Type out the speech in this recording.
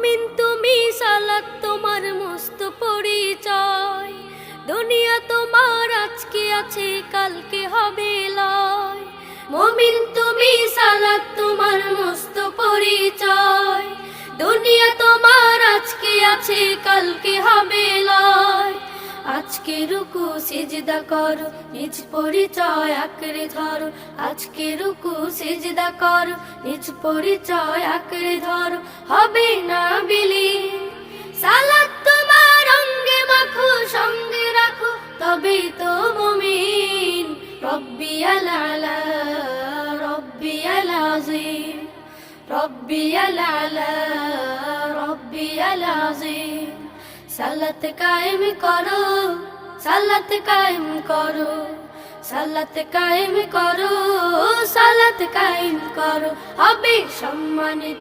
মুমিন তুমি, সালাত তোমার মস্ত পরিচয়। দুনিয়া তোমার আজকে আছে, কালকে হবে লয়। মুমিন তুমি, সালাত তোমার মস্ত পরিচয়। দুনিয়া তোমার আজকে আছে, কালকে হবে লয়। আজকে রুকু সিজদা করো, নিজ পরিচয় আঁকড়ে ধরো। আজকে রুকু সিজদা করো, নিজ পরিচয় আঁকড়ে ধরো। হবে না বিলীন, সালাত তোমার অঙ্গে মাখো, সঙ্গে রাখো, তবেই তো মুমিন। রব্বিয়াল আলা, রব্বিয়াল আযীম, রব্বিয়াল আলা, রব্বিয়াল আযীম। সালাত কায়েম করো, সালাত কায়েম করো, সালাত কায়েম করো, সালাত কায়েম করো। হবে সম্মানিত।